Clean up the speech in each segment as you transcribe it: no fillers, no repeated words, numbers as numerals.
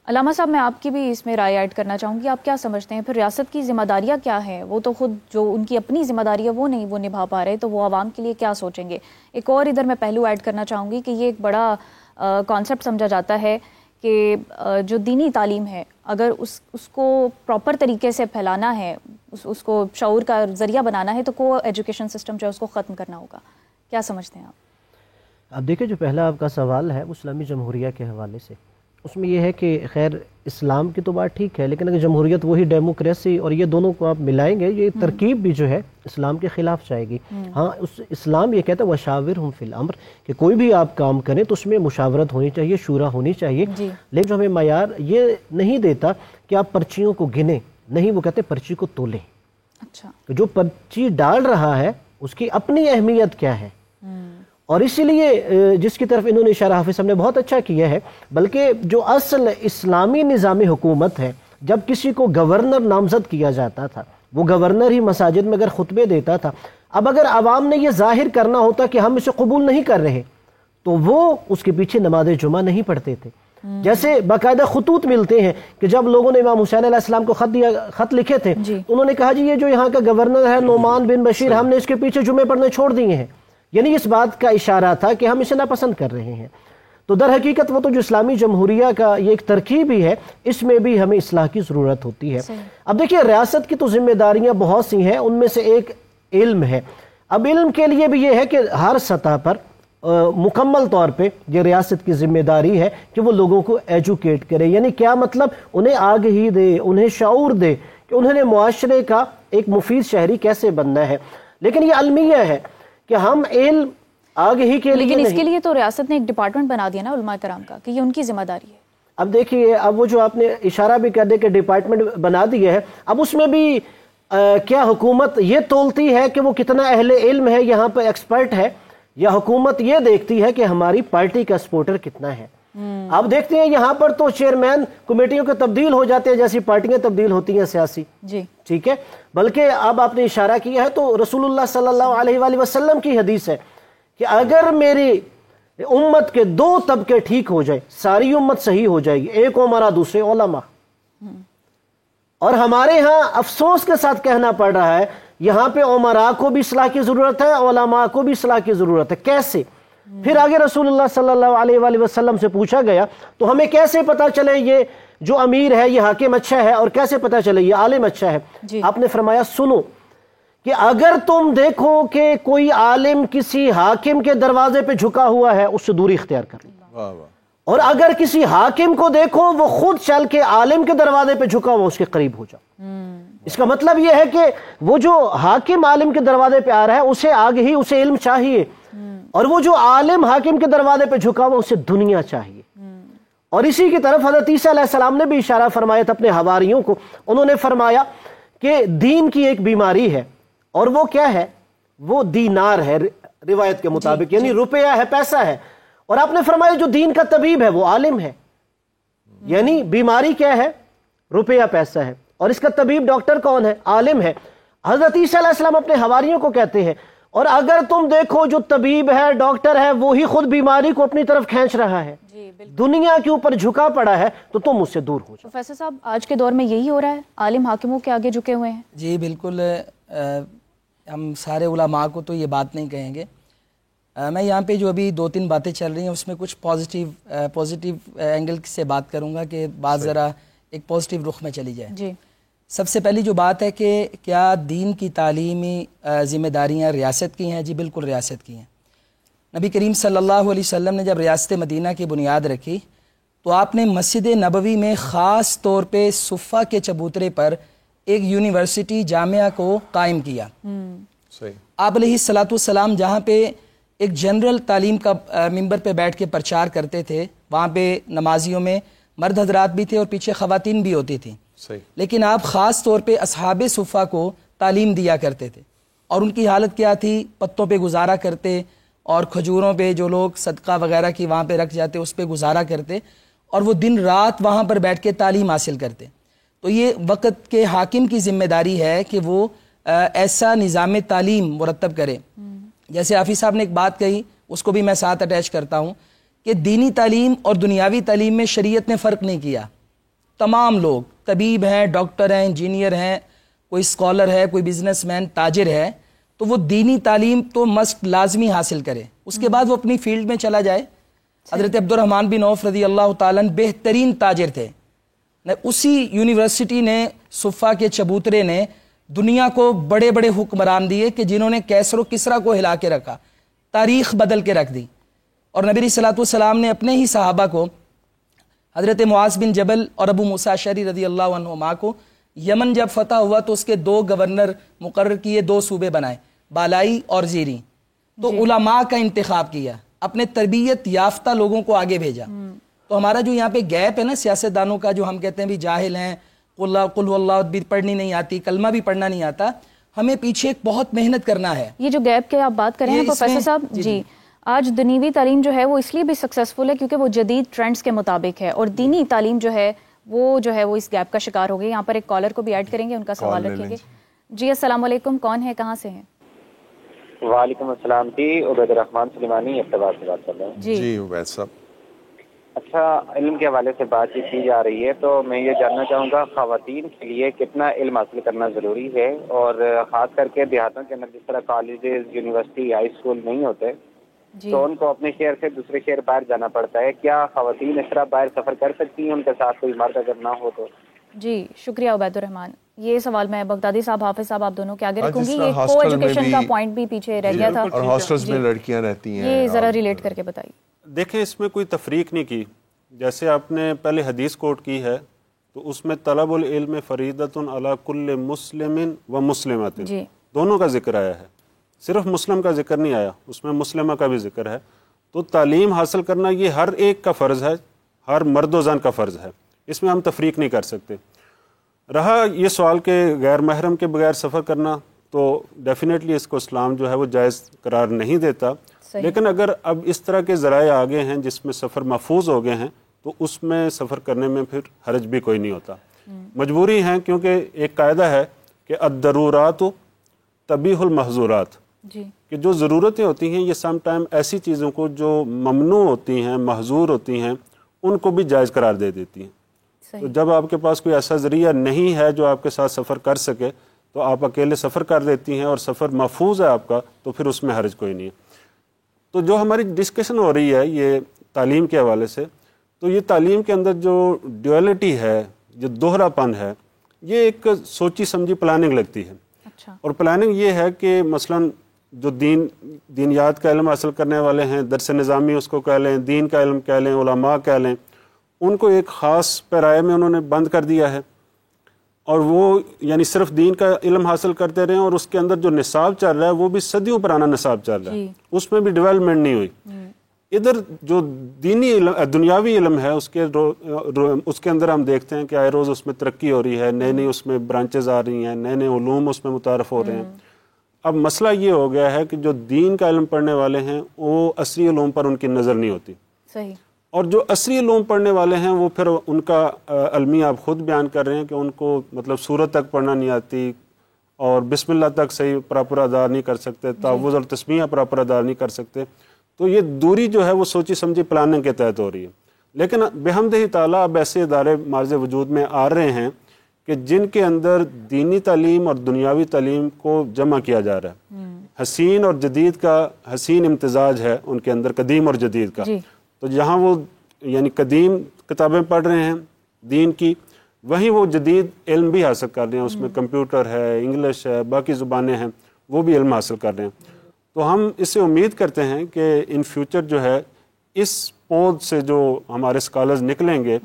علامہ صاحب میں آپ کی بھی اس میں رائے ایڈ کرنا چاہوں گی. آپ کیا سمجھتے ہیں پھر ریاست کی ذمہ داریاں کیا ہیں؟ وہ تو خود جو ان کی اپنی ذمہ داری ہے وہ نہیں وہ نبھا پا رہے، تو وہ عوام کے لیے کیا سوچیں گے؟ ایک اور ادھر میں پہلو ایڈ کرنا چاہوں گی کہ یہ ایک بڑا کانسیپٹ سمجھا جاتا ہے کہ جو دینی تعلیم ہے اگر اس کو پراپر طریقے سے پھیلانا ہے، اس کو شعور کا ذریعہ بنانا ہے، تو کو ایجوکیشن سسٹم جو ہے اس کو ختم کرنا ہوگا. کیا سمجھتے ہیں آپ؟ اب دیکھیں جو پہلا آپ کا سوال ہے وہ اسلامی جمہوریہ کے حوالے سے، اس میں یہ ہے کہ خیر اسلام کی تو بات ٹھیک ہے، لیکن اگر جمہوریت وہی ڈیموکریسی اور یہ دونوں کو آپ ملائیں گے، یہ ترکیب بھی جو ہے اسلام کے خلاف جائے گی. ہاں اسلام یہ کہتا ہے وَشَاوِرْهُمْ فِي الْأَمْرِ کہ کوئی بھی آپ کام کریں تو اس میں مشاورت ہونی چاہیے، شورا ہونی چاہیے. لیکن جو ہمیں معیار یہ نہیں دیتا کہ آپ پرچیوں کو گنیں، نہیں وہ کہتے پرچی کو تولیں. اچھا، جو پرچی ڈال رہا ہے اس کی اپنی اہمیت کیا ہے، اور اسی لیے جس کی طرف انہوں نے اشارہ حافظ صاحب نے بہت اچھا کیا ہے، بلکہ جو اصل اسلامی نظام حکومت ہے، جب کسی کو گورنر نامزد کیا جاتا تھا، وہ گورنر ہی مساجد میں اگر خطبے دیتا تھا. اب اگر عوام نے یہ ظاہر کرنا ہوتا کہ ہم اسے قبول نہیں کر رہے تو وہ اس کے پیچھے نماز جمعہ نہیں پڑھتے تھے. جیسے باقاعدہ خطوط ملتے ہیں کہ جب لوگوں نے امام حسین علیہ السلام کو خط لکھے تھے، انہوں نے کہا جی یہ جو یہاں کا گورنر ہے نعمان بن بشیر، ہم نے اس کے پیچھے جمعے پڑھنے چھوڑ دیے ہیں. یعنی اس بات کا اشارہ تھا کہ ہم اسے ناپسند کر رہے ہیں. تو در حقیقت وہ تو جو اسلامی جمہوریہ کا یہ ایک ترکیب ہی ہے، اس میں بھی ہمیں اصلاح کی ضرورت ہوتی ہے. اب دیکھیے ریاست کی تو ذمہ داریاں بہت سی ہیں، ان میں سے ایک علم ہے. اب علم کے لیے بھی یہ ہے کہ ہر سطح پر مکمل طور پہ یہ ریاست کی ذمہ داری ہے کہ وہ لوگوں کو ایجوکیٹ کرے. یعنی کیا مطلب؟ انہیں آگہی دے، انہیں شعور دے کہ انہوں نے معاشرے کا ایک مفید شہری کیسے بننا ہے. لیکن یہ المیہ ہے کہ ہم علم آگہی کے لیے لیکن اس کے لیے تو ریاست نے ایک ڈپارٹمنٹ بنا دیا نا علماء کرام کا، کہ یہ ان کی ذمہ داری ہے. اب دیکھیے اب وہ جو آپ نے اشارہ بھی کر دے کہ ڈپارٹمنٹ بنا دیا ہے، اب اس میں بھی کیا حکومت یہ تولتی ہے کہ وہ کتنا اہل علم ہے، یہاں پہ ایکسپرٹ ہے، یا حکومت یہ دیکھتی ہے کہ ہماری پارٹی کا سپورٹر کتنا ہے؟ آپ دیکھتے ہیں یہاں پر تو چیئرمین کمیٹیوں کے تبدیل ہو جاتے ہیں جیسی پارٹیاں تبدیل ہوتی ہیں سیاسی. جی ٹھیک ہے. بلکہ اب آپ نے اشارہ کیا ہے تو رسول اللہ صلی اللہ علیہ وآلہ وسلم کی حدیث ہے کہ اگر میری امت کے دو طبقے ٹھیک ہو جائے ساری امت صحیح ہو جائے گی، ایک عمرا دوسرے علماء. اور ہمارے ہاں افسوس کے ساتھ کہنا پڑ رہا ہے یہاں پہ عمراء کو بھی اصلاح کی ضرورت ہے، علماء کو بھی اصلاح کی ضرورت ہے. کیسے؟ پھر آگے رسول اللہ صلی اللہ علیہ وآلہ وسلم سے پوچھا گیا تو ہمیں کیسے پتا چلے یہ جو امیر ہے یہ حاکم اچھا ہے، اور کیسے پتا چلے یہ عالم اچھا ہے؟ آپ نے فرمایا سنو کہ اگر تم دیکھو کہ کوئی عالم کسی حاکم کے دروازے پہ جھکا ہوا ہے اس سے دوری اختیار کر لو، اور اگر کسی حاکم کو دیکھو وہ خود چل کے عالم کے دروازے پہ جھکا ہوا اس کے قریب ہو جاؤ. اس کا مطلب یہ ہے کہ وہ جو حاکم عالم کے دروازے پہ آ رہا ہے اسے آگے ہی اسے علم چاہیے، اور وہ جو عالم حاکم کے دروازے پہ جھکا ہوا اسے دنیا چاہیے. اور اسی کی طرف حضرت عیسیٰ علیہ السلام نے بھی اشارہ فرمایا تھا اپنے حواریوں کو. انہوں نے فرمایا کہ دین کی ایک بیماری ہے، اور وہ کیا ہے؟ وہ دینار ہے روایت کے مطابق، یعنی روپیہ ہے، پیسہ ہے. اور آپ نے فرمایا جو دین کا طبیب ہے وہ عالم ہے. یعنی بیماری کیا ہے؟ روپیہ پیسہ ہے، اور اس کا طبیب ڈاکٹر کون ہے؟ عالم ہے. حضرت عیسیٰ علیہ السلام اپنے حواریوں کو کہتے ہیں اور اگر تم دیکھو جو طبیب ہے ڈاکٹر ہے وہی خود بیماری کو اپنی طرف کھینچ رہا ہے، دنیا کے اوپر جھکا پڑا ہے، تو تم اس سے دور ہو جاؤ. پروفیسر صاحب آج کے دور میں یہی ہو رہا ہے، عالم حاکموں کے آگے جھکے ہوئے ہیں؟ جی بالکل. ہم سارے علماء کو تو یہ بات نہیں کہیں گے. میں یہاں پہ جو ابھی 2-3 باتیں چل رہی ہیں اس میں کچھ پازیٹیو اینگل سے بات کروں گا کہ بات ذرا ایک پازیٹیو رخ میں چلی جائے. جی سب سے پہلی جو بات ہے کہ کیا دین کی تعلیمی ذمہ داریاں ریاست کی ہیں؟ جی بالکل ریاست کی ہیں. نبی کریم صلی اللہ علیہ وسلم نے جب ریاست مدینہ کی بنیاد رکھی تو آپ نے مسجد نبوی میں خاص طور پہ صفہ کے چبوترے پر ایک یونیورسٹی جامعہ کو قائم کیا. آپ علیہ الصلاۃ والسلام جہاں پہ ایک جنرل تعلیم کا ممبر پہ بیٹھ کے پرچار کرتے تھے، وہاں پہ نمازیوں میں مرد حضرات بھی تھے اور پیچھے خواتین بھی ہوتی تھیں، لیکن آپ خاص طور پہ اصحاب صفہ کو تعلیم دیا کرتے تھے. اور ان کی حالت کیا تھی؟ پتوں پہ گزارا کرتے اور کھجوروں پہ جو لوگ صدقہ وغیرہ کی وہاں پہ رکھ جاتے اس پہ گزارا کرتے، اور وہ دن رات وہاں پر بیٹھ کے تعلیم حاصل کرتے. تو یہ وقت کے حاکم کی ذمہ داری ہے کہ وہ ایسا نظام تعلیم مرتب کرے. جیسے حافظ صاحب نے ایک بات کہی اس کو بھی میں ساتھ اٹیچ کرتا ہوں کہ دینی تعلیم اور دنیاوی تعلیم میں شریعت نے فرق نہیں کیا. تمام لوگ طبیب ہیں، ڈاکٹر ہیں، انجینئر ہیں، کوئی اسکالر ہے، کوئی بزنس مین، تاجر ہے، تو وہ دینی تعلیم تو مسٹ لازمی حاصل کرے، اس کے بعد وہ اپنی فیلڈ میں چلا جائے۔ حضرت عبد الرحمن بن عوف رضی اللہ تعالیٰ عنہ بہترین تاجر تھے، اسی یونیورسٹی نے، صفا کے چبوترے نے دنیا کو بڑے بڑے حکمران دیے کہ جنہوں نے کیسر و کسرا کو ہلا کے رکھا، تاریخ بدل کے رکھ دی۔ اور نبی صلی اللہ علیہ وسلم نے اپنے ہی صحابہ کو، حضرت معاذ بن جبل اور ابو موسیٰ اشعری رضی اللہ عنہما کو، یمن جب فتح ہوا تو اس کے 2 گورنر مقرر کیے، 2 صوبے بنائے، بالائی اور زیری۔ تو علماء کا انتخاب کیا، اپنے تربیت یافتہ لوگوں کو آگے بھیجا۔ تو ہمارا جو یہاں پہ گیپ ہے نا سیاستدانوں کا، جو ہم کہتے ہیں بھی جاہل ہیں، قل اللہ بھی پڑھنی نہیں آتی، کلمہ بھی پڑھنا نہیں آتا، ہمیں پیچھے ایک بہت محنت کرنا ہے۔ یہ جو گیپ کے آپ بات کریں پروفیسر صاحب جی، آج دنیوی تعلیم جو ہے وہ اس لیے بھی سکسیسفل ہے کیونکہ وہ جدید ٹرینڈز کے مطابق ہے، اور دینی تعلیم جو ہے وہ اس گیپ کا شکار ہو گئی۔ یہاں پر ایک کالر کو بھی ایڈ کریں گے، ان کا سوال رکھیں گے۔ جی السلام علیکم، کون ہے، کہاں سے ہیں؟ وعلیکم السلام جی، عبید الرحمان سلیمانی ابتبار سے بات کر رہے ہیں۔ جی عبید صاحب، اچھا، علم کے حوالے سے بات چیت کی جا رہی ہے، تو میں یہ جاننا چاہوں گا خواتین کے لیے کتنا علم حاصل کرنا ضروری ہے، اور خاص کر کے دیہاتوں کے اندر جس طرح کالجز، یونیورسٹی، ہائی اسکول نہیں ہوتے تو ان کو اپنے شہر سے دوسرے شہر باہر جانا پڑتا ہے، کیا خواتین اس طرح باہر سفر کر سکتی ہیں ان کے ساتھ کوئی مرد اگر نہ ہو تو؟ جی شکریہ عبید الرحمان۔ یہ سوال میں بغدادی صاحب، حافظ صاحب، آپ دونوں کے آگے رکھوں گی۔ یہ کو ایجوکیشن کا پوائنٹ بھی پیچھے رہ گیا تھا، اور ہاسٹلز میں لڑکیاں رہتی ہیں، یہ ذرا ریلیٹ کر کے بتائیے۔ دیکھیں، اس میں کوئی تفریق نہیں کی، جیسے آپ نے پہلے حدیث کوٹ کی ہے تو اس میں طلب العلم فریضۃ علی کل مسلم و مسلمۃ، دونوں کا ذکر آیا ہے، صرف مسلم کا ذکر نہیں آیا، اس میں مسلمہ کا بھی ذکر ہے۔ تو تعلیم حاصل کرنا یہ ہر ایک کا فرض ہے، ہر مرد و زن کا فرض ہے، اس میں ہم تفریق نہیں کر سکتے۔ رہا یہ سوال کہ غیر محرم کے بغیر سفر کرنا، تو ڈیفینیٹلی اس کو اسلام جو ہے وہ جائز قرار نہیں دیتا، لیکن اگر اب اس طرح کے ذرائع آگے ہیں جس میں سفر محفوظ ہو گئے ہیں تو اس میں سفر کرنے میں پھر حرج بھی کوئی نہیں ہوتا۔ مجبوری ہیں، کیونکہ ایک قاعدہ ہے کہ الضرورات تبیح المحظورات، کہ جو ضرورتیں ہوتی ہیں یہ سم ٹائم ایسی چیزوں کو جو ممنوع ہوتی ہیں، محظور ہوتی ہیں، ان کو بھی جائز قرار دے دیتی ہیں۔ تو جب آپ کے پاس کوئی ایسا ذریعہ نہیں ہے جو آپ کے ساتھ سفر کر سکے تو آپ اکیلے سفر کر دیتی ہیں اور سفر محفوظ ہے آپ کا، تو پھر اس میں حرج کوئی نہیں ہے۔ تو جو ہماری ڈسکشن ہو رہی ہے یہ تعلیم کے حوالے سے، تو یہ تعلیم کے اندر جو ڈیویلٹی ہے، جو دوہرا پن ہے، یہ ایک سوچی سمجھی پلاننگ لگتی ہے۔ اور پلاننگ یہ ہے کہ مثلاً جو دینیات کا علم حاصل کرنے والے ہیں، درس نظامی اس کو کہہ لیں، دین کا علم کہہ لیں، علماء کہہ لیں، ان کو ایک خاص پیرائے میں انہوں نے بند کر دیا ہے، اور وہ یعنی صرف دین کا علم حاصل کرتے رہے، اور اس کے اندر جو نصاب چل رہا ہے وہ بھی صدیوں پرانا نصاب چل رہا ہے، اس میں بھی ڈیولپمنٹ نہیں ہوئی۔ ادھر جو دینی علم، دنیاوی علم ہے، اس کے اندر ہم دیکھتے ہیں کہ آئے روز اس میں ترقی ہو رہی ہے، نئے نئے اس میں برانچز آ رہی ہیں، نئے نئے علوم اس میں متعارف ہو رہے ہیں۔ اب مسئلہ یہ ہو گیا ہے کہ جو دین کا علم پڑھنے والے ہیں وہ عصری علوم پر ان کی نظر نہیں ہوتی، صحیح، اور جو عصری علوم پڑھنے والے ہیں وہ پھر ان کا علمی آپ خود بیان کر رہے ہیں کہ ان کو مطلب سورت تک پڑھنا نہیں آتی، اور بسم اللہ تک صحیح پراپر ادا نہیں کر سکتے، تعوذ اور تسمیہ پراپر ادا نہیں کر سکتے۔ تو یہ دوری جو ہے وہ سوچی سمجھی پلاننگ کے تحت ہو رہی ہے، لیکن بحمدہ تعالیٰ اب ایسے ادارے مارز وجود میں آ رہے ہیں کہ جن کے اندر دینی تعلیم اور دنیاوی تعلیم کو جمع کیا جا رہا ہے۔ حسین اور جدید کا حسین امتزاج ہے ان کے اندر، قدیم اور جدید کا۔ تو جہاں وہ یعنی قدیم کتابیں پڑھ رہے ہیں دین کی، وہیں وہ جدید علم بھی حاصل کر رہے ہیں، اس میں کمپیوٹر ہے، انگلش ہے، باقی زبانیں ہیں، وہ بھی علم حاصل کر رہے ہیں۔ تو ہم اس سے امید کرتے ہیں کہ ان فیوچر جو ہے اس پود سے جو ہمارے اسکالرز نکلیں گے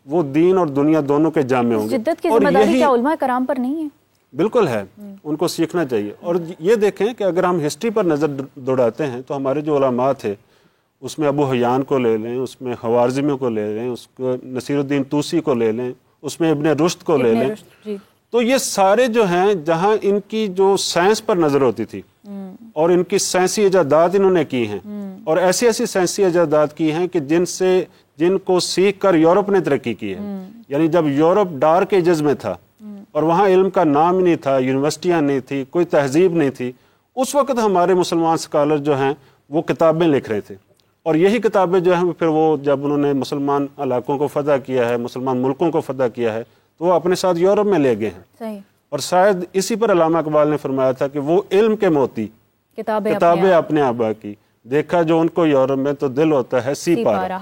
وہ دین اور دنیا دونوں کے جامع ہوں گے۔ جدت کی ذمہ داری کیا علماء کرام پر نہیں ہے؟ بالکل ہے، ان کو سیکھنا چاہیے۔ اور یہ دیکھیں کہ اگر ہم ہسٹری پر نظر دوڑاتے ہیں تو ہمارے جو علماء تھے، اس میں ابو حیان کو لے لیں، اس میں خوارزمی کو لے لیں، اس کو نصیر الدین طوسی کو لے لیں، اس میں ابن رشد کو لے لیں، تو یہ سارے جو ہیں جہاں ان کی جو سائنس پر نظر ہوتی تھی اور ان کی سائنسی ایجادات انہوں نے کی ہیں، اور ایسی ایسی سائنسی ایجادات کی ہیں کہ جن کو سیکھ کر یورپ نے ترقی کی ہے۔ یعنی جب یورپ ڈارک ایجز میں تھا اور وہاں علم کا نام نہیں تھا، یونیورسٹیاں نہیں تھی، کوئی تہذیب نہیں تھی، اس وقت ہمارے مسلمان اسکالر جو ہیں وہ کتابیں لکھ رہے تھے، اور یہی کتابیں جو ہیں پھر وہ جب انہوں نے مسلمان علاقوں کو فتح کیا ہے، مسلمان ملکوں کو فتح کیا ہے، تو وہ اپنے ساتھ یورپ میں لے گئے ہیں۔ صحیح۔ اور شاید اسی پر علامہ اقبال نے فرمایا تھا کہ وہ علم کے موتی کتابیں اپنے آبا کی، دیکھا جو ان کو یورپ میں تو دل ہوتا ہے سی پارا۔